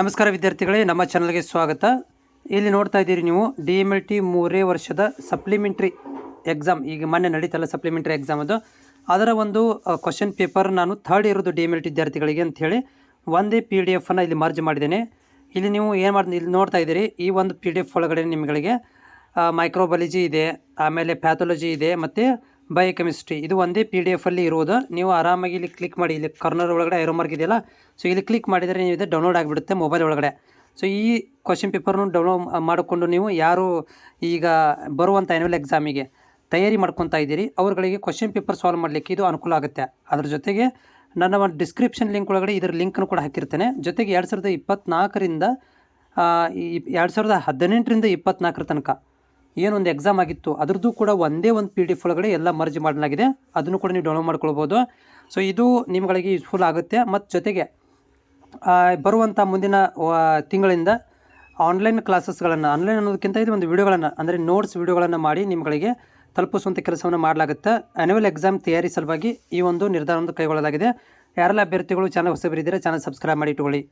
ನಮಸ್ಕಾರ ವಿದ್ಯಾರ್ಥಿಗಳೇ, ನಮ್ಮ ಚಾನಲ್ಗೆ ಸ್ವಾಗತ. ಇಲ್ಲಿ ನೋಡ್ತಾ ಇದ್ದೀರಿ ನೀವು DMLT 3ನೇ ವರ್ಷದ ಸಪ್ಲಿಮೆಂಟ್ರಿ ಎಕ್ಸಾಮ್. ಈಗ ಮೊನ್ನೆ ನಡೀತಲ್ಲ ಸಪ್ಲಿಮೆಂಟ್ರಿ ಎಕ್ಸಾಮ್, ಅದರ ಒಂದು ಕ್ವಶನ್ ಪೇಪರ್ ನಾನು ಥರ್ಡ್ ಇರೋದು DMLT ವಿದ್ಯಾರ್ಥಿಗಳಿಗೆ ಅಂಥೇಳಿ ಒಂದೇ PDF ಅನ್ನು ಇಲ್ಲಿ ಮರ್ಜ್ ಮಾಡಿದ್ದೇನೆ. ಇಲ್ಲಿ ನೀವು ಏನು ಮಾಡಿ ಇಲ್ಲಿ ನೋಡ್ತಾ ಇದ್ದೀರಿ, ಈ ಒಂದು PDF ಒಳಗಡೆ ನಿಮಗೆ ಮೈಕ್ರೋಬಯಾಲಜಿ ಇದೆ, ಆಮೇಲೆ ಪ್ಯಾಥಾಲಜಿ ಇದೆ ಮತ್ತು ಬಯೋಕೆಮಿಸ್ಟ್ರಿ, ಇದು ಒಂದೇ PDF ಅಲ್ಲಿ ಇರುವುದು. ನೀವು ಆರಾಮಾಗಿ ಇಲ್ಲಿ ಕ್ಲಿಕ್ ಮಾಡಿ, ಇಲ್ಲಿ ಕಾರ್ನರ್ ಒಳಗಡೆ ಐರೋ ಮಾರ್ಕ್ ಇದೆಯಲ್ಲ, ಸೊ ಇಲ್ಲಿ ಕ್ಲಿಕ್ ಮಾಡಿದರೆ ನೀವು ಇದು ಡೌನ್ಲೋಡ್ ಆಗಿಬಿಡುತ್ತೆ ಮೊಬೈಲ್ ಒಳಗಡೆ. ಸೊ ಈ ಕ್ವಶನ್ ಪೇಪರ್ನು ಡೌನ್ಲೋಡ್ ಮಾಡಿಕೊಂಡು ನೀವು ಯಾರು ಈಗ ಬರುವಂಥ ಆ್ಯನ್ಯುವಲ್ ಎಕ್ಸಾಮಿಗೆ ತಯಾರಿ ಮಾಡ್ಕೊತಾ ಇದ್ದೀರಿ ಅವ್ರುಗಳಿಗೆ ಕ್ವಶನ್ ಪೇಪರ್ ಸಾಲ್ವ್ ಮಾಡಲಿಕ್ಕೆ ಇದು ಅನುಕೂಲ ಆಗುತ್ತೆ. ಅದ್ರ ಜೊತೆಗೆ ನನ್ನ ಒಂದು ಡಿಸ್ಕ್ರಿಪ್ಷನ್ ಲಿಂಕ್ ಒಳಗಡೆ ಇದರ ಲಿಂಕನ್ನು ಕೂಡ ಹಾಕಿರ್ತೇನೆ. ಜೊತೆಗೆ 2024ರಿಂದ 2018ರಿಂದ 24 ತನಕ ಏನೊಂದು ಎಕ್ಸಾಮ್ ಆಗಿತ್ತು ಅದರದ್ದು ಕೂಡ ಒಂದೇ ಒಂದು PDF ಒಳಗಡೆ ಎಲ್ಲ ಮರ್ಜ್ ಮಾಡಲಾಗಿದೆ. ಅದನ್ನು ಕೂಡ ನೀವು ಡೌನ್ಲೋಡ್ ಮಾಡ್ಕೊಳ್ಬೋದು. ಸೊ ಇದು ನಿಮಗೆ ಯೂಸ್ಫುಲ್ ಆಗುತ್ತೆ. ಮತ್ತು ಜೊತೆಗೆ ಬರುವಂಥ ಮುಂದಿನ ತಿಂಗಳಿಂದ ಆನ್ಲೈನ್ ಕ್ಲಾಸಸ್ಗಳನ್ನು, ಆನ್ಲೈನ್ ಅನ್ನೋದಕ್ಕಿಂತ ಇದು ಒಂದು ವಿಡಿಯೋಗಳನ್ನು ಅಂದರೆ ನೋಟ್ಸ್ ವಿಡಿಯೋಗಳನ್ನು ಮಾಡಿ ನಿಮಗೆ ತಲುಪಿಸುವಂಥ ಕೆಲಸವನ್ನು ಮಾಡಲಾಗುತ್ತೆ. ಆ್ಯನ್ಯುವಲ್ ಎಕ್ಸಾಮ್ ತಯಾರಿ ಸಲುವಾಗಿ ಈ ಒಂದು ನಿರ್ಧಾರವನ್ನು ಕೈಗೊಳ್ಳಲಾಗಿದೆ. ಯಾರೆಲ್ಲ ಅಭ್ಯರ್ಥಿಗಳು ಚಾನಲ್ ಹೊಸಬರಿದ್ದರೆ ಚಾನಲ್ ಸಬ್ಸ್ಕ್ರೈಬ್ ಮಾಡಿ ಇಟ್ಟುಕೊಳ್ಳಿ.